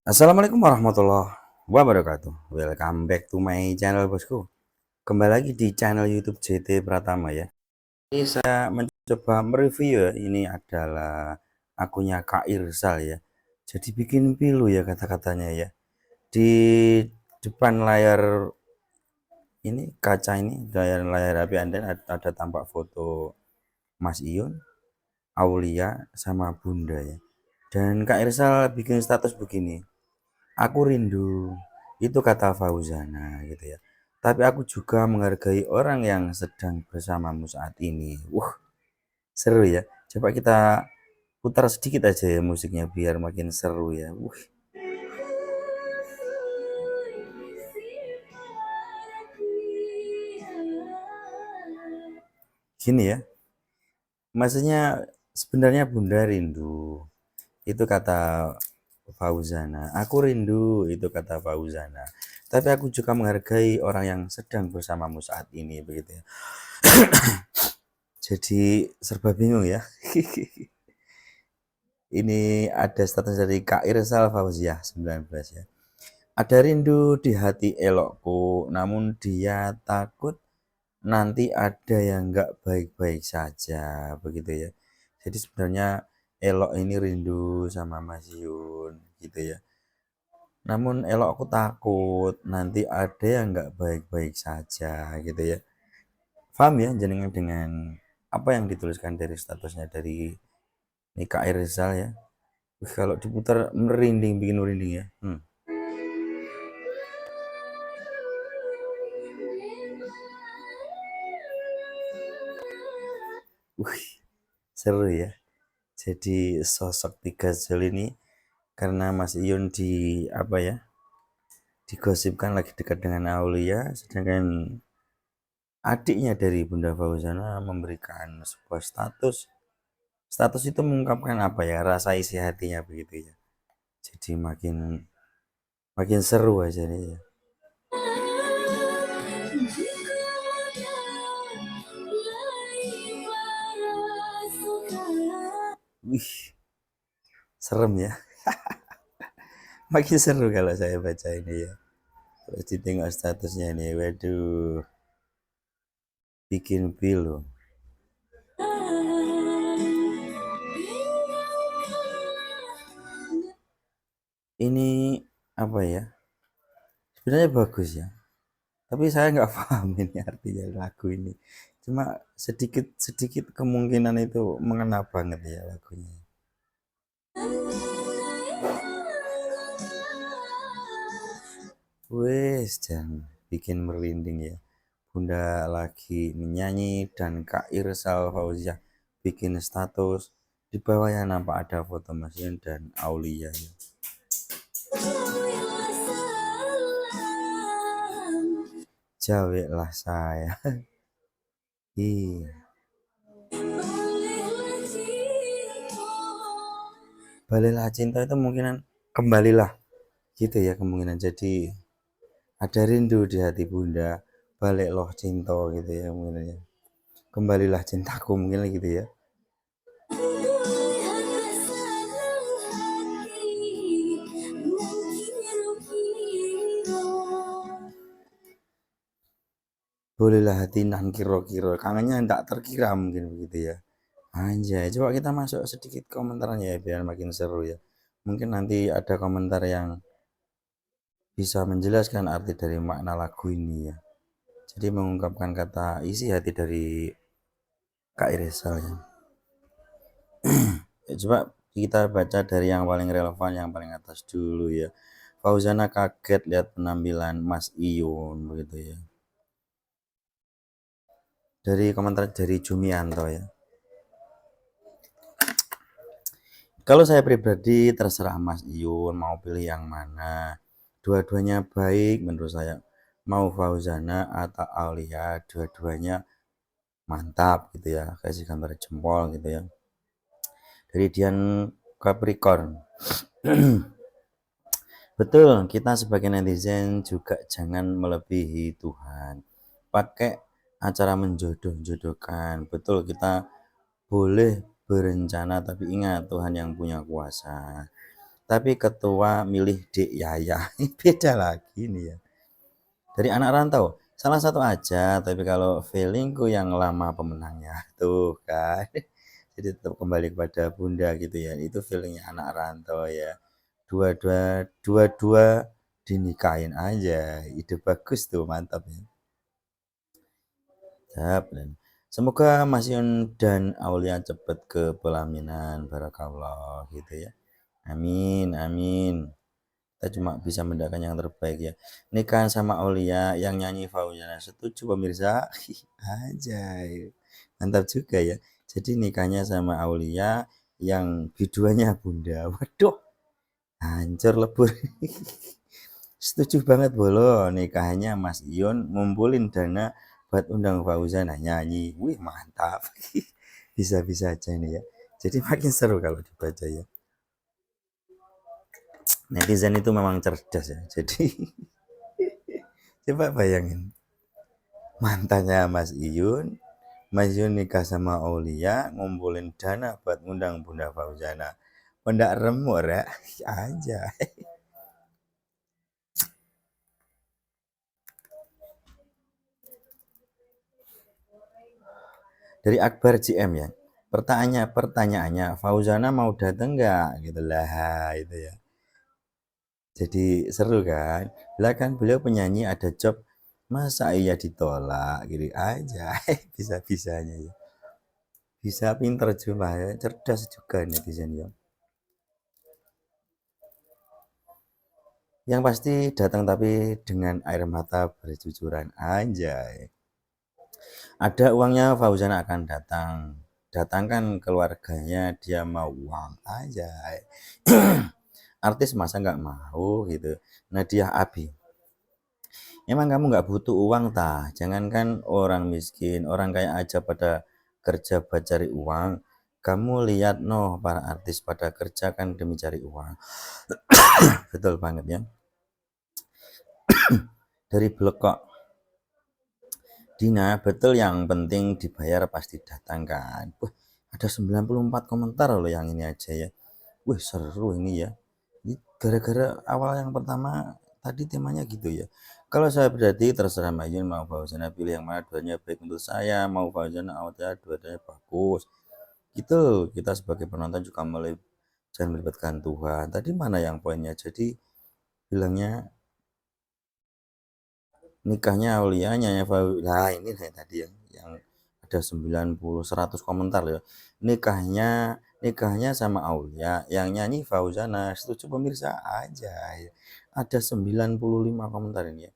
Assalamualaikum warahmatullahi wabarakatuh. Welcome back to my channel bosku. Kembali lagi di channel YouTube JT Pratama ya. Ini saya mencoba mereview ya. Ini adalah akunnya Kak Irsal ya. Jadi bikin pilu ya kata-katanya ya. Di depan layar ini kaca ini layar HP Anda ada tampak foto Mas Ion, Aulia sama Bunda ya. Dan Kak Irsal bikin status begini. Aku rindu, itu kata Fauzana gitu ya. Tapi aku juga menghargai orang yang sedang bersamamu saat ini. Seru ya. Coba kita putar sedikit aja ya musiknya biar makin seru ya. Gini ya. Maksudnya sebenarnya Bunda rindu. Itu kata Fauzana. Aku rindu, itu kata Fauzana. Tapi aku juga menghargai orang yang sedang bersamamu saat ini begitu ya. Jadi serba bingung ya. Ini ada status dari Kak Irsal Fauziah 19 ya. Ada rindu di hati elokku, namun dia takut nanti ada yang nggak baik-baik saja, begitu ya. Jadi sebenarnya elok ini rindu sama Mas Yun, gitu ya. Namun elokku takut nanti ada yang nggak baik-baik saja, gitu ya. Paham ya jenengan dengan apa yang dituliskan dari statusnya dari Nika Irzal ya. Kalau diputar merinding, bikin merinding ya. Wih, seru ya. Jadi sosok Tiga Zul ini karena Mas Iyun di apa ya? Digosipkan lagi dekat dengan Aulia, sedangkan adiknya dari Bunda Fauzana memberikan sebuah status. Status itu mengungkapkan apa ya? Rasa isi hatinya begitu ya. Jadi makin makin seru aja nih ya. Wih, serem ya. Makin seru kalau saya baca ini ya. Terus ditengok statusnya nih, waduh, bikin pilu. Ini apa ya? Sebenarnya bagus ya. Tapi saya nggak paham ini artinya lagu ini. Cuma sedikit kemungkinan itu mengena banget ya lagunya. Wes, jangan bikin merinding ya. Bunda lagi menyanyi dan Kak Irsal Fauziah bikin status di bawahnya nampak ada foto Mas Yun dan Aulia ya. Jawablah saya. Iya. Balilah cinta itu kemungkinan kembalilah gitu ya kemungkinan. Jadi ada rindu di hati Bunda, balik loh cinta gitu ya mungkin ya. Kembalilah cintaku mungkin gitu ya. Bolehlah hati nan kiro-kiro, kangennya ndak terkira mungkin begitu ya. Anjay, coba kita masuk sedikit komentarnya ya biar makin seru ya. Mungkin nanti ada komentar yang bisa menjelaskan arti dari makna lagu ini ya. Jadi mengungkapkan kata isi hati dari Kak Irsal ya. Coba kita baca dari yang paling relevan, yang paling atas dulu ya. Fauzana kaget lihat penampilan Mas Iyun begitu ya. Dari komentar dari Jumianto ya. Kalau saya pribadi terserah Mas Iyun mau pilih yang mana. Dua-duanya baik menurut saya. Mau Fauzana atau Aulia, dua-duanya mantap gitu ya. Kasih gambar jempol gitu ya. Dari Dian Capricorn. Betul, kita sebagai netizen juga jangan melebihi Tuhan. Pakai acara menjodoh-jodohkan. Betul, kita boleh berencana tapi ingat Tuhan yang punya kuasa. tapi ketua milih Dek Yaya. Beda lagi nih ya. Dari anak rantau, salah satu aja, tapi kalau feelingku yang lama pemenangnya. Tuh kan. Jadi tetap kembali kepada bunda gitu ya. Itu feelingnya anak rantau ya. Dua-dua dinikahin aja. Ide bagus tuh, mantap ya. Siap. Dan semoga Mas Yun dan Aulia cepat ke pelaminan. Barakallah gitu ya. Amin, amin. Kita cuma bisa mendoakan yang terbaik ya. Nikahan sama Aulia yang nyanyi Fauzana, setuju pemirsa? Anjay. Mantap juga ya. Jadi nikahnya sama Aulia yang biduannya Bunda. Waduh, hancur lebur. Setuju banget bolo, nikahnya Mas Ion ngumpulin dana buat undang Fauzana nyanyi. Wih, mantap. Bisa-bisa aja nih ya. Jadi makin seru kalau dibaca ya. Netizen itu memang cerdas ya. Jadi coba bayangin, mantannya Mas Iyun nikah sama Aulia, ngumpulin dana buat ngundang Bunda Fauzana. Pendak remuk ya, aja. Dari Akbar GM ya. Pertanyaannya, Fauzana mau dateng nggak? Gitu lah, itu ya. Jadi seru kan? Lah kan beliau penyanyi ada job, masa iya ditolak gitu aja. Bisa-bisanya ya. Bisa pinter juga ya, cerdas juga netizen ya. Yang pasti datang tapi dengan air mata bercucuran anjay. Ada uangnya Fauzan akan datang. Datangkan keluarganya, dia mau uang aja. Artis masa nggak mau gitu. Nadia Abi. Emang kamu nggak butuh uang tah? Jangankan orang miskin, orang kaya aja pada kerja buat cari uang. Kamu lihat noh para artis pada kerja kan demi cari uang. Betul banget ya. Dari blog kok. Dina, betul yang penting dibayar pasti datang kan. Wah, ada 94 komentar loh yang ini aja ya. Wih, seru ini ya. Ini gara-gara awal yang pertama tadi temanya gitu ya. Kalau saya berarti terserah Mayun mau Fauzana pilih yang mana duanya baik untuk saya, mau Fauzana awalnya dua-duanya bagus. Gitu, kita sebagai penonton juga jangan melibatkan Tuhan. Tadi mana yang poinnya? Jadi bilangnya nikahnya Aulia Nyanya Fawi. Nah, ini nih tadi yang ada 90 100 komentar ya. Nikahnya sama Aulia yang nyanyi Fauzana. Setuju pemirsa aja ya. Ada 95 komentar ini ya.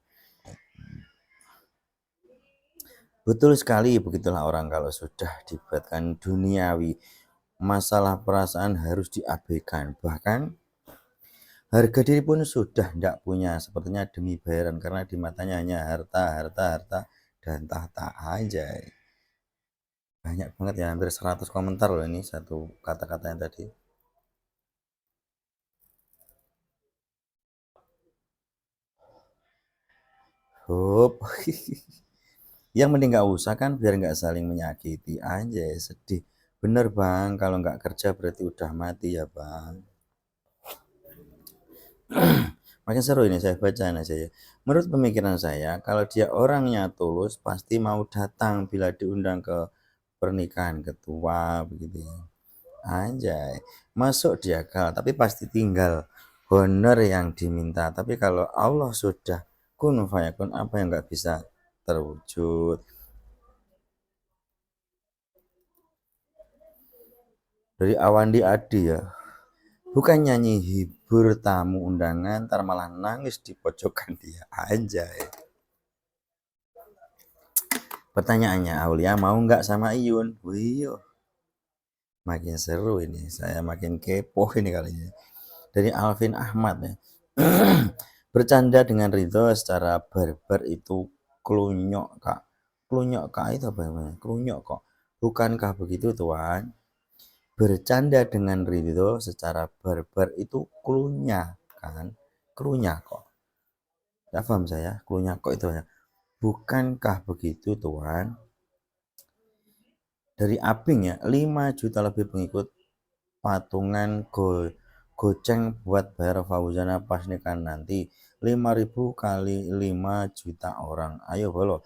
Betul sekali, begitulah orang kalau sudah dibuatkan duniawi, masalah perasaan harus diabaikan. Bahkan harga diri pun sudah tidak punya, sepertinya demi bayaran karena di matanya hanya harta, harta, harta, dan tahta aja. Banyak banget ya, hampir 100 komentar loh ini satu kata-katanya tadi. Hup. Yang mending nggak usah kan biar nggak saling menyakiti aja, sedih. Bener bang, kalau nggak kerja berarti udah mati ya bang. Makin seru ini saya baca aja ya. Menurut pemikiran saya, kalau dia orangnya tulus pasti mau datang bila diundang ke pernikahan ketua begitu ya. Anjay, masuk dia kal, tapi pasti tinggal honor yang diminta. Tapi kalau Allah sudah kun fayakun, apa yang nggak bisa terwujud. Dari Awandi Adi ya, bukan nyanyi hibur tamu undangan, ntar malah nangis di pojokan dia aja. Pertanyaannya, Aulia mau nggak sama Iyun? Wih, makin seru ini, saya makin kepo ini kali ini. Dari Alvin Ahmad ya. Bercanda dengan Ridho secara barbar itu klunyok kak. Klunyok kak itu apa namanya? Klunyok kok. Bukankah begitu tuan? Bercanda dengan Ridho secara barbar itu klunya kan? Klunya kok. Ya paham saya, klunya kok itu ya. Bukankah begitu tuan? Dari Abing ya, 5 juta lebih pengikut patungan goceng buat bayar Fauzana pas nikahan nanti. 5.000 kali 5 juta orang. Ayo bolo.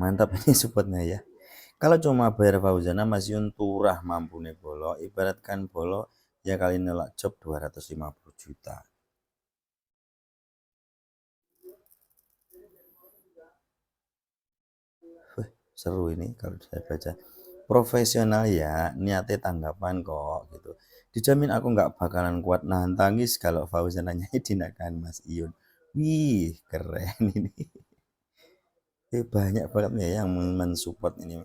Mantap ini supportnya ya. Kalau cuma bayar Fauzana masih turah mampu nih bolo. Ibaratkan bolo ya kali nolak job 250 juta. Seru ini kalau saya baca. Profesional ya, niatnya tanggapan kok gitu. Dijamin aku nggak bakalan kuat nahan tangis kalau Fauzana nyanyi di nikahan Mas Iyun. Wih, keren ini. Banyak banget ya yang mensupport ini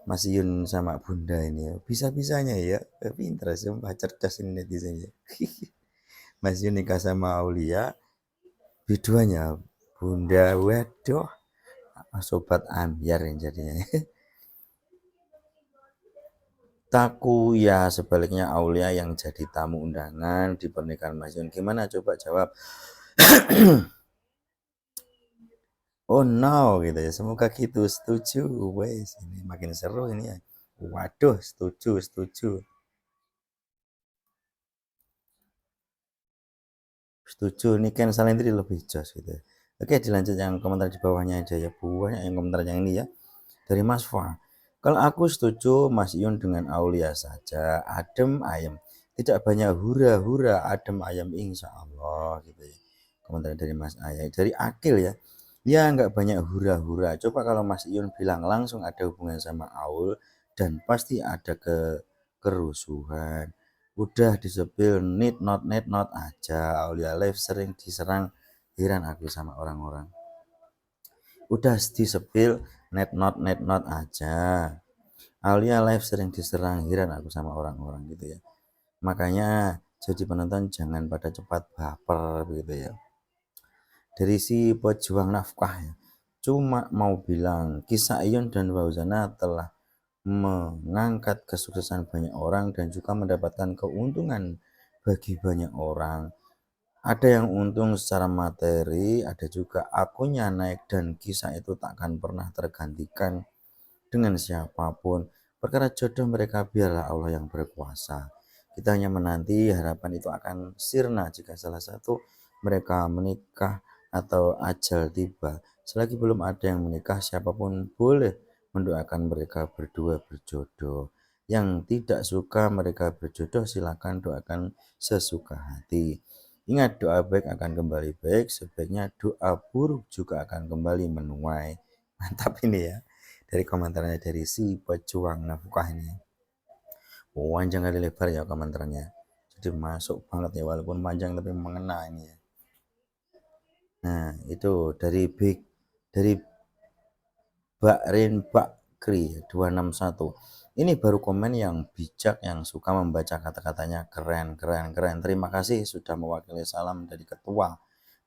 Mas Iyun sama Bunda ini ya. Bisa-bisanya ya, pinter sumpah cerdas ini netizen ya. Mas Iyun nikah sama Aulia, biduanya Bunda, waduh, sobat ambiar yang jadinya. Taku ya sebaliknya Aulia yang jadi tamu undangan di pernikahan Mas Yun. Gimana coba jawab? Oh no gitu ya. Semoga gitu. Setuju. Wes ini makin seru ini ya. Waduh, setuju, setuju. Setuju. Ini Ken Salendri lebih jos gitu ya. Oke, dilanjut yang komentar di bawahnya aja ya. Banyak yang komentar yang ini ya. Dari Mas Fa. Kalau aku setuju Mas Yun dengan Aulia saja. Adem ayem. Tidak banyak hura-hura, adem ayem insya Allah gitu ya. Komentar dari Mas Ayah. Dari Akil ya. Ya nggak banyak hura-hura. Coba kalau Mas Yun bilang langsung ada hubungan sama Aul dan pasti ada kerusuhan. Udah disepil need not aja. Aulia Live sering diserang. Heran aku sama orang-orang. Udah disepil net not aja. Aulia Live sering diserang. Heran aku sama orang-orang gitu ya. Makanya jadi penonton jangan pada cepat baper gitu ya. Dari si pejuang nafkah ya. Cuma mau bilang kisah Ion dan Fauzana telah mengangkat kesuksesan banyak orang dan juga mendapatkan keuntungan bagi banyak orang. Ada yang untung secara materi, ada juga akunnya naik dan kisah itu takkan pernah tergantikan dengan siapapun. Perkara jodoh mereka biarlah Allah yang berkuasa. Kita hanya menanti harapan itu akan sirna jika salah satu mereka menikah atau ajal tiba. Selagi belum ada yang menikah, siapapun boleh mendoakan mereka berdua berjodoh. Yang tidak suka mereka berjodoh silakan doakan sesuka hati. Ingat doa baik akan kembali baik, sebaiknya doa buruk juga akan kembali menuai. Mantap ini ya. Dari komentarnya dari si pejuang nafkah ini. Panjang kali lebar ya komentarnya. Jadi masuk banget ya walaupun panjang tapi mengena ini ya. Nah, itu dari Bakrin Bakri 261. Ini baru komen yang bijak yang suka membaca kata-katanya keren keren keren. Terima kasih sudah mewakili salam dari ketua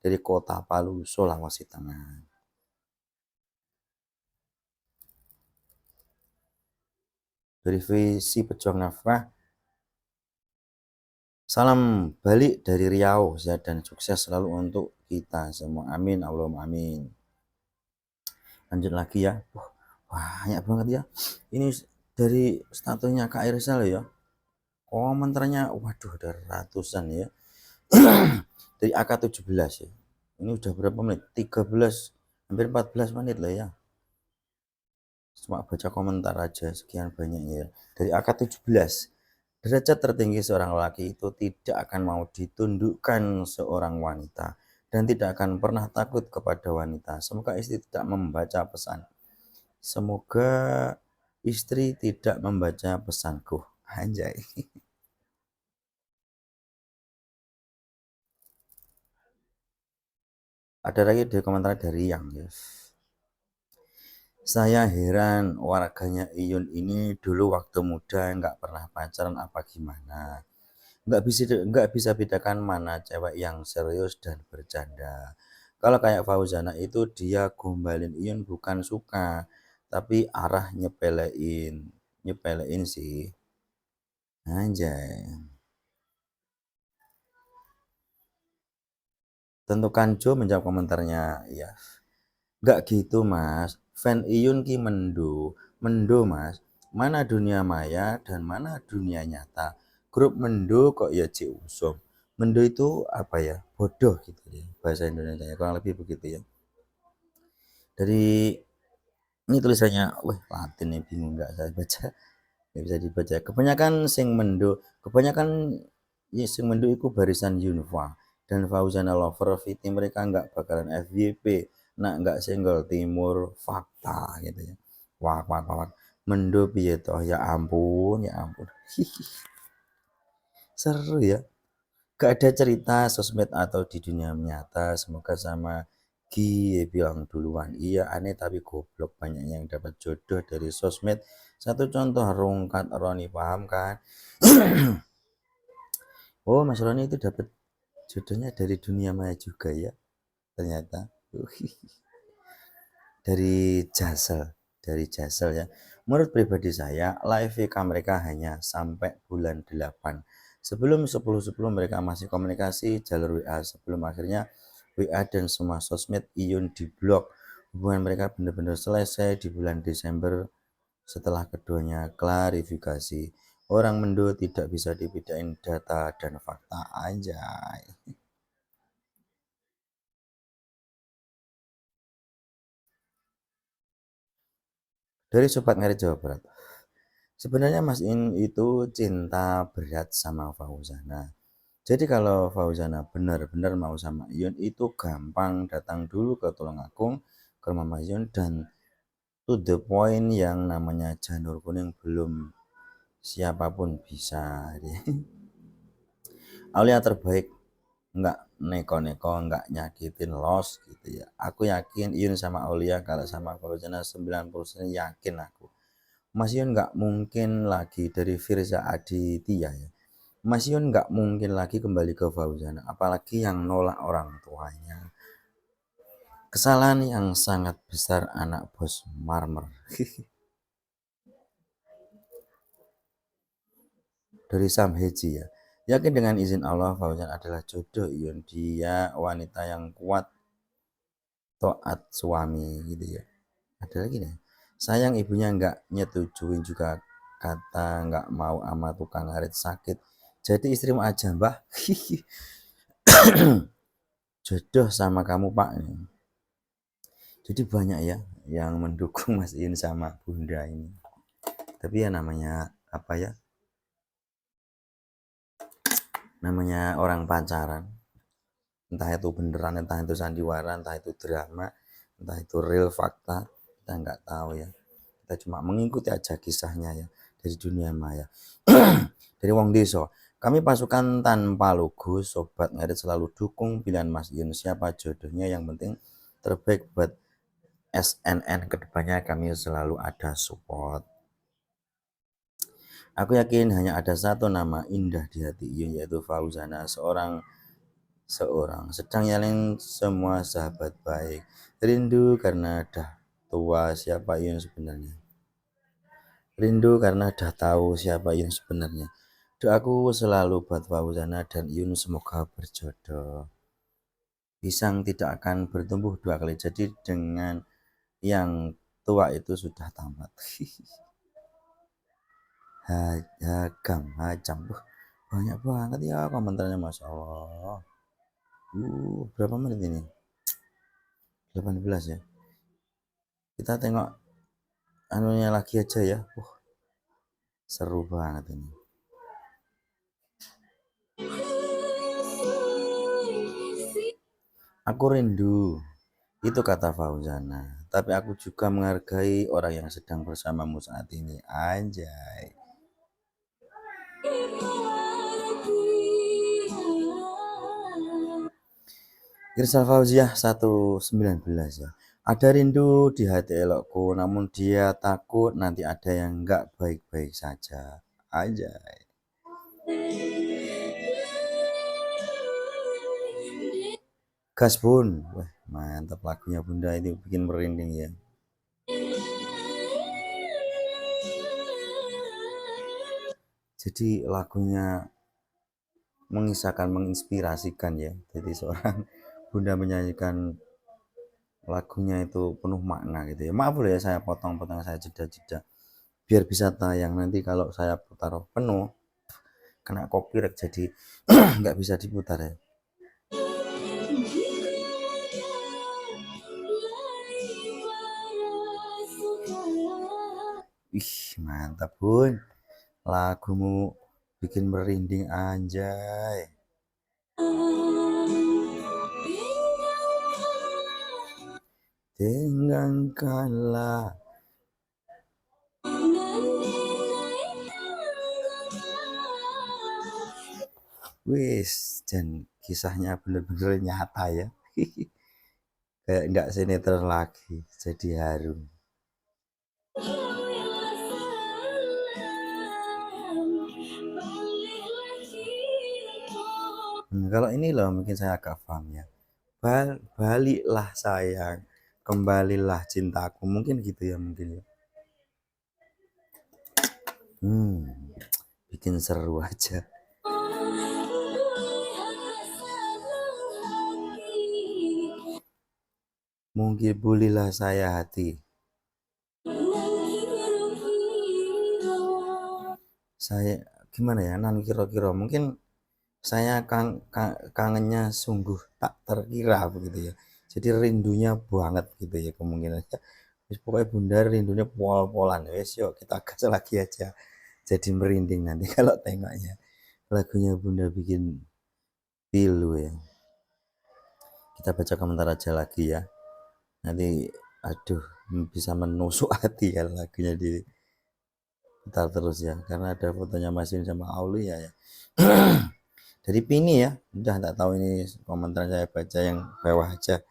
dari Kota Palu, Sulawesi Tengah. Dari visi pejuang nafkah. Salam balik dari Riau, sehat dan sukses selalu untuk kita semua. Amin, Allahumma amin. Lanjut lagi ya. Banyak banget ya. Ini dari statusnya Kak Irsal ya. Komentarnya, waduh ada ratusan ya. Dari AK17 ya. Ini udah berapa menit? 13, hampir 14 menit lah ya. Cuma baca komentar aja sekian banyaknya ya. Dari AK17. Derajat tertinggi seorang laki itu tidak akan mau ditundukkan seorang wanita dan tidak akan pernah takut kepada wanita. Semoga istri tidak membaca pesan. Semoga istri tidak membaca pesanku. Anjay. Ada lagi di komentar dari yang ya. Saya heran warganya Iyun ini dulu waktu muda nggak pernah pacaran apa gimana. Nggak bisa bedakan mana cewek yang serius dan bercanda. Kalau kayak Fauzana itu dia gombalin Iyun bukan suka, tapi arah nyepelein. Nyepelein sih. Anjay. Tentukan Jo menjawab komentarnya. Ya, nggak gitu mas. Fan Iyun ki mendo. Mendo mas. Mana dunia maya dan mana dunia nyata. Grup Mendo kok ya Ci Usum. Mendo itu apa ya? Bodoh gitu ya. Bahasa Indonesia kurang lebih begitu ya. Dari ini tulisannya, wah Latin nih bingung nggak saya baca. Nggak bisa dibaca. Kebanyakan ya, sing mendo itu barisan Yunfa dan Fauzana Lover Viti mereka nggak bakalan FYP, nak nggak single Timur fakta gitu ya. Wah wah wah, wah. Mendo piye toh, ya ampun ya ampun. Seru ya. Gak ada cerita sosmed atau di dunia nyata. Semoga sama Gi bilang duluan. Iya aneh tapi goblok, banyak yang dapat jodoh dari sosmed. Satu contoh Rungkat Roni, paham kan? Oh Mas Roni itu dapat jodohnya dari dunia maya juga ya ternyata. Dari Jasel ya. Menurut pribadi saya, live VK mereka hanya sampai bulan 8. Sebelum 10 mereka masih komunikasi jalur WA, sebelum akhirnya WA dan semua sosmed Iyun diblok. Hubungan mereka benar-benar selesai di bulan Desember setelah keduanya klarifikasi. Orang Mendo tidak bisa dibedain data dan fakta, anjay. Dari Sobat Ngarit Jawa Barat. Sebenarnya Mas In itu cinta berat sama Fauzana. Jadi kalau Fauzana benar-benar mau sama Iyun itu gampang, datang dulu ke Tulungagung ke Mama Iyun dan to the point, yang namanya janur kuning belum siapapun bisa. Aulia terbaik, nggak neko-neko, nggak nyakitin los gitu ya. Aku yakin Iyun sama Aulia kalau sama Fauzana 90% yakin aku. Mas Yun nggak mungkin lagi dari Firza Aditya ya. Mas Yun nggak mungkin lagi kembali ke Fauzana, apalagi yang nolak orang tuanya. Kesalahan yang sangat besar anak bos Marmer. Dari Sam Heji ya. Yakin dengan izin Allah Fauzan adalah jodoh Yun. Dia wanita yang kuat, taat suami gitu ya. Ada lagi nih. Sayang ibunya nggak nyetujuin juga, kata nggak mau ama tukang ngarit sakit. Jadi istrimu aja mbah. Jodoh sama kamu pak. Jadi banyak ya yang mendukung Mas In sama Bunda ini. Tapi ya namanya apa ya? Namanya orang pacaran. Entah itu beneran, entah itu sandiwara, entah itu drama, entah itu real fakta, kita nggak tahu ya. Kita cuma mengikuti aja kisahnya ya dari dunia maya. Dari Wong Deso. Kami pasukan tanpa logo, sobat ngarit selalu dukung pilihan Mas Yun. Siapa jodohnya yang penting terbaik buat SNN, kedepannya kami selalu ada support. Aku yakin hanya ada satu nama indah di hati Iyun, yaitu Fauzana, seorang seorang sedang nyalin semua sahabat baik. Rindu karena dah tua siapa Iyun sebenarnya. Rindu karena dah tahu siapa Iyun sebenarnya. Doaku selalu buat Fauzana dan Iyun semoga berjodoh. Pisang tidak akan bertumbuh dua kali. Jadi dengan yang tua itu sudah tamat. Hagam, hajam. Banyak banget ya komentarnya, Masya Allah. Berapa menit ini? 18 ya. Kita tengok anunya lagi aja ya. Seru banget ini. Aku rindu, itu kata Fauzana. Tapi aku juga menghargai orang yang sedang bersamamu saat ini. Anjay. Irsal Fauziah 119 ya. Ada rindu di hati elokku, namun dia takut nanti ada yang enggak baik-baik saja. Anjay. Gaspun, wah mantap lagunya Bunda, itu bikin merinding ya. Jadi lagunya mengisahkan, menginspirasikan ya. Jadi seorang Bunda menyanyikan lagunya itu penuh makna gitu ya. Maaf ya saya potong-potong, saya jeda-jeda. biar bisa tayang. Nanti kalau saya putar penuh kena copyright, jadi nggak bisa diputar ya. Ih, mantap Bun, lagumu bikin merinding anjay. Dengarkanlah. Wis, dan kisahnya bener-bener nyata ya. Kayak enggak sinetron lagi, jadi haru. Kalau ini loh mungkin saya agak paham ya. Baliklah sayang, kembalilah cintaku, mungkin gitu ya mungkin ya. Bikin seru aja. Mungkin bulilah saya hati. Saya gimana ya, nan kira-kira mungkin saya kangennya sungguh tak terkira begitu ya. Jadi rindunya banget gitu ya kemungkinannya. Pokoknya bunda rindunya pol-polan. Wes yuk kita gas lagi aja. Jadi merinding nanti kalau tengoknya. Lagunya bunda bikin pilu ya. Kita baca komentar aja lagi ya. Nanti aduh bisa menusuk hati ya lagunya di putar terus ya. Karena ada fotonya Masin sama Aulia ya. Dari Pini ya, udah tak tahu ini komentar, saya baca yang bawah aja.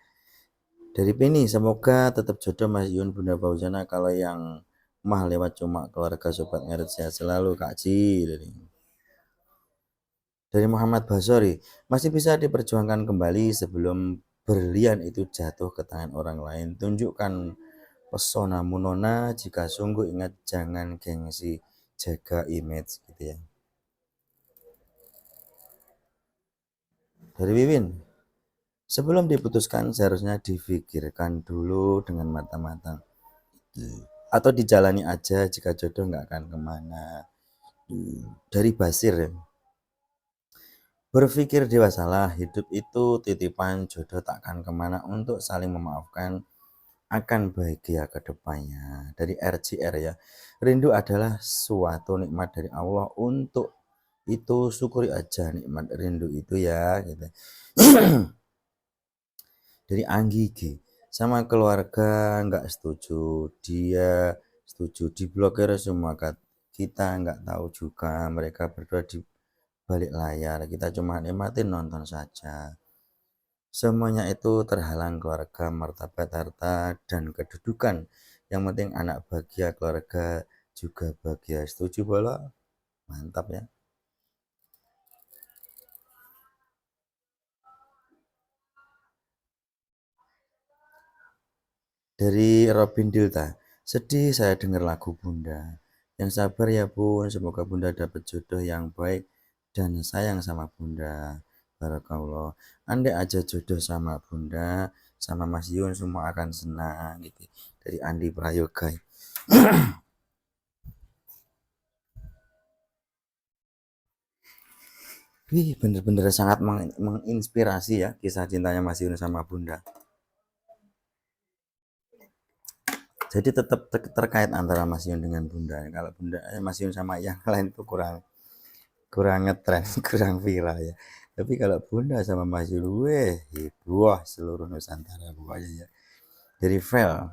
Dari Pini, semoga tetap jodoh Mas Yun Bunda Fauzana, kalau yang mah lewat cuma keluarga sobat ngarit, sehat selalu Kak Ci. Dari Muhammad Basori, masih bisa diperjuangkan kembali sebelum berlian itu jatuh ke tangan orang lain. Tunjukkan pesona Munona, jika sungguh ingat jangan gengsi, jaga image gitu ya. Dari Wiwin, sebelum diputuskan seharusnya difikirkan dulu dengan matang-matang, atau dijalani aja, jika jodoh nggak akan kemana. Dari Basir ya, berpikir dewasalah, hidup itu titipan, jodoh takkan kemana, untuk saling memaafkan akan bahagia ke depannya. Dari RCR ya, rindu adalah suatu nikmat dari Allah, untuk itu syukuri aja nikmat rindu itu ya gitu. Dari Anggi G, sama keluarga nggak setuju, dia setuju diblokir semua, kita nggak tahu juga, mereka berdua di balik layar, kita cuma nikmatin nonton saja. Semuanya itu terhalang keluarga, martabat, harta, dan kedudukan. Yang penting anak bahagia, keluarga juga bahagia. Setuju bola? Mantap ya. Dari Robin Dilta, sedih saya dengar lagu Bunda. Yang sabar ya Bun, semoga Bunda dapat jodoh yang baik dan sayang sama Bunda. Barakallah. Andai aja jodoh sama Bunda, sama Mas Yun, semua akan senang gitu. Dari Andi Prayoga. Wih, bener-bener sangat menginspirasi ya kisah cintanya Mas Yun sama Bunda. Jadi tetap terkait antara Mas Yun dengan Bunda. Kalau Bunda Mas Yun sama yang lain itu kurang kurang ngetren, kurang viral ya. Tapi kalau Bunda sama Mas Yun, weh, wah seluruh Nusantara pokoknya ya. Dari Vel,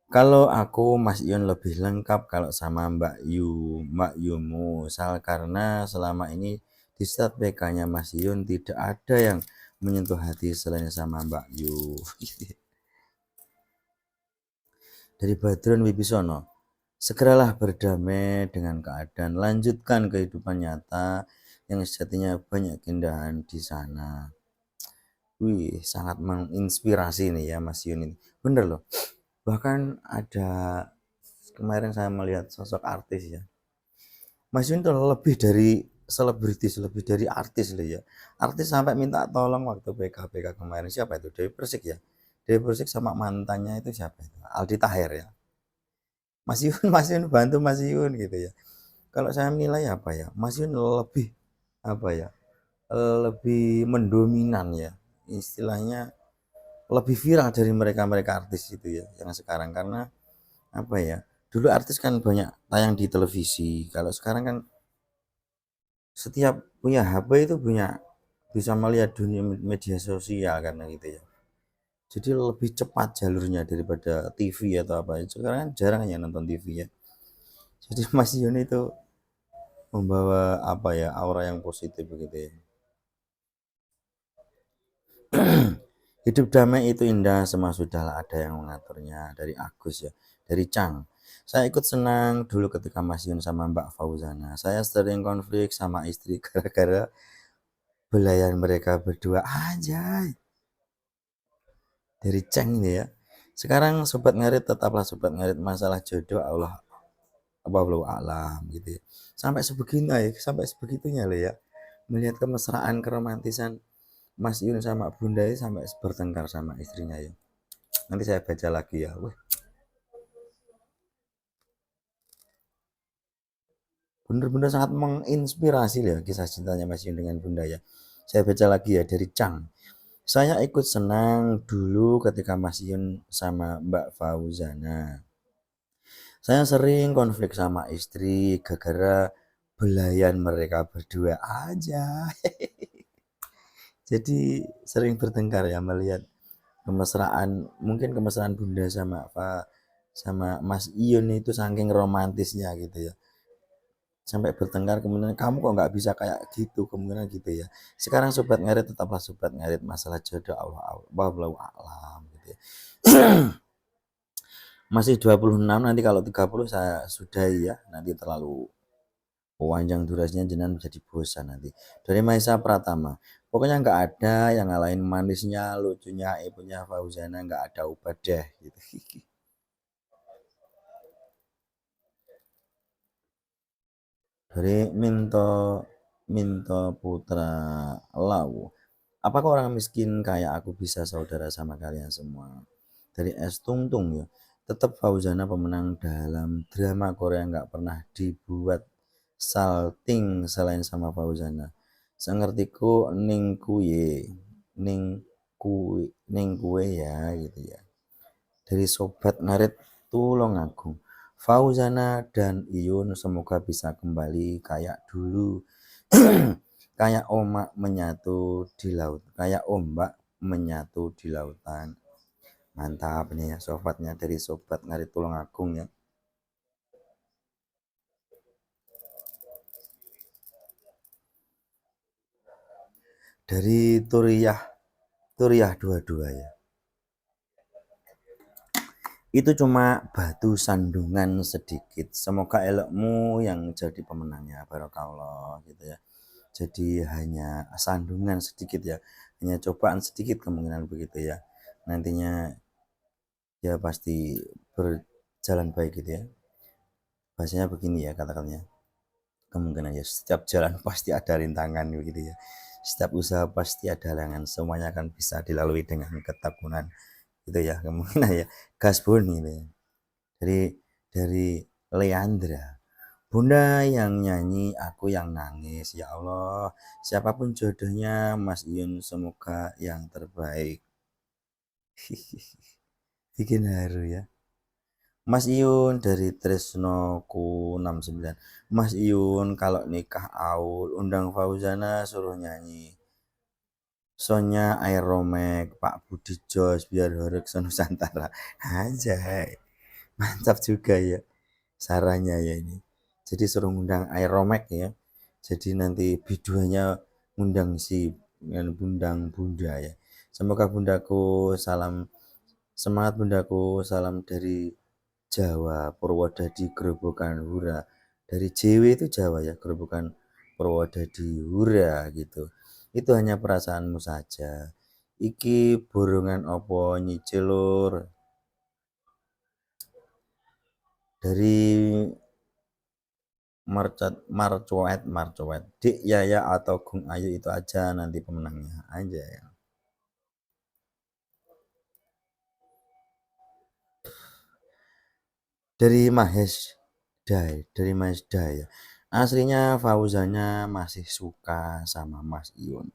kalau aku Mas Yun lebih lengkap kalau sama Mbak Yumu, Sal, karena selama ini di stat PK-nya Mas Yun tidak ada yang menyentuh hati selain sama Mbak Yu. Dari Badrun Wibisono, segeralah berdamai dengan keadaan, lanjutkan kehidupan nyata yang sejatinya banyak keindahan di sana. Wih, sangat menginspirasi nih ya Mas Yun ini. Bener loh. Bahkan ada kemarin saya melihat sosok artis ya. Mas Yun itu lebih dari selebritis, lebih dari artis loh ya. Artis sampai minta tolong waktu PK kemarin. Siapa itu? Dewi Persik ya. Dewi Persik sama mantannya itu siapa itu? Aldi Taher ya. Mas Yun Mas Yun bantu Mas Yun gitu ya. Kalau saya menilai apa ya, Mas Yun lebih apa ya, lebih mendominan ya, istilahnya lebih viral dari mereka-mereka artis itu ya yang sekarang. Karena apa ya, dulu artis kan banyak tayang di televisi, kalau sekarang kan setiap punya HP itu punya bisa melihat dunia media sosial karena gitu ya. Jadi lebih cepat jalurnya daripada TV atau apa. Sekarang kan jarang ya nonton TV ya. Jadi Mas Yun itu membawa apa ya, aura yang positif begitu ya. Hidup damai itu indah, semua sudahlah ada yang mengaturnya. Dari Agus ya, dari Chang. Saya ikut senang dulu ketika Mas Yun sama Mbak Fauzana. Saya sering konflik sama istri gara-gara belayan mereka berdua aja. Dari Chang ini ya. Sekarang sobat ngarit tetaplah sobat ngarit, masalah jodoh Allah apa belum alam gitu ya. Sampai sebegini ya, sampai sebegitunya loh ya. Melihat kemesraan, keromantisan Mas Yun sama Bunda ini sampai bertengkar sama istrinya ya. Nanti saya baca lagi ya. Wih, bener-bener sangat menginspirasi ya kisah cintanya Mas Yun dengan Bunda ya. Saya baca lagi ya dari Chang. Saya ikut senang dulu ketika Mas Yun sama Mbak Fauzana. Saya sering konflik sama istri gara-gara belayan mereka berdua aja. Jadi sering bertengkar ya melihat kemesraan, mungkin kemesraan Bunda sama sama Mas Ion itu saking romantisnya gitu ya. Sampai bertengkar kemudian kamu kok nggak bisa kayak gitu kemungkinan gitu ya. Sekarang sobat ngarit tetaplah sobat ngarit, masalah jodoh Allah Allah alam gitu ya. Masih 26, nanti kalau 30 saya sudahi ya, nanti terlalu panjang durasinya jenengan menjadi bosan nanti. Dari Maisa Pratama, pokoknya nggak ada yang ngalahin manisnya, lucunya, ibunya Fauzana, nggak ada ubah deh gitu. Dari Minto Minto Putra Lau, apakah orang miskin kayak aku bisa saudara sama kalian semua? Dari S Tungtung ya, tetap Fauzana pemenang dalam drama Korea, nggak pernah dibuat salting selain sama Fauzana. Sengertiku ning kuye, ning ning kue ya gitu ya. Dari sobat ngarit tulung aku, Fauzana dan Iyun semoga bisa kembali kayak dulu. Kayak ombak menyatu di laut, kayak ombak menyatu di lautan. Mantap nih ya sobatnya dari sobat ngarit tulung agung ya. Dari Turiah, Turiah 22 ya. Itu cuma batu sandungan sedikit. Semoga elokmu yang jadi pemenangnya. Barokallah gitu ya. Jadi hanya sandungan sedikit ya. Hanya cobaan sedikit kemungkinan begitu ya. Nantinya ya pasti berjalan baik gitu ya. Bahasanya begini ya kata-katanya. Kemungkinan ya setiap jalan pasti ada rintangan begitu ya. Setiap usaha pasti ada halangan. Semuanya akan bisa dilalui dengan ketekunan gitu ya. Kemungkinan ya gaspol gitu ya. Dari Leandra, Bunda yang nyanyi, aku yang nangis. Ya Allah, siapapun jodohnya Mas Iyun semoga yang terbaik. Bikin haru ya. Mas Iyun dari Tresnoku 69. Mas Iyun kalau nikah Aul undang Fauzana suruh nyanyi. Sonya Aeromek, Pak Budi Jos biar horek Nusantara. Anjay, mantap juga ya sarannya ya ini. Jadi suruh ngundang Aeromek ya. Jadi nanti biduanya ngundang si undang Bunda ya. Semoga bundaku salam semangat bundaku, salam dari Jawa, Purwodadi Grobogan Hura. Dari JW itu Jawa ya, Grobogan Purwodadi Hura gitu. Itu hanya perasaanmu saja. Iki borongan opo nyicilur. Dari Marcoet. Dik Yaya atau Gung Ayu itu aja nanti pemenangnya aja ya. Dari Mahes Dai ya. Aslinya Fauzannya masih suka sama Mas Iun,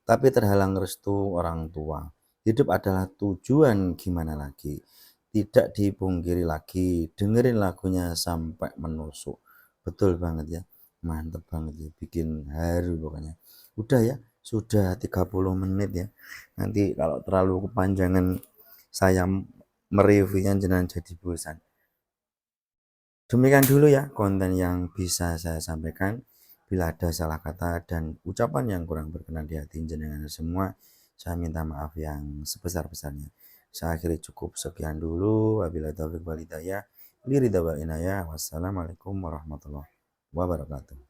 tapi terhalang restu orang tua. Hidup adalah tujuan, gimana lagi? Tidak dipungkiri lagi, dengerin lagunya sampai menusuk. Betul banget ya, mantep banget ya, bikin haru pokoknya. Udah ya, sudah 30 menit ya. Nanti kalau terlalu kepanjangan saya mereviewnya jangan jadi bosan. Demikian dulu ya konten yang bisa saya sampaikan. Bila ada salah kata dan ucapan yang kurang berkenan di hati jenengan semua, saya minta maaf yang sebesar-besarnya. Saya akhiri cukup sekian dulu. Wabillahi taufiq wal hidayah. Wassalamualaikum warahmatullahi wabarakatuh.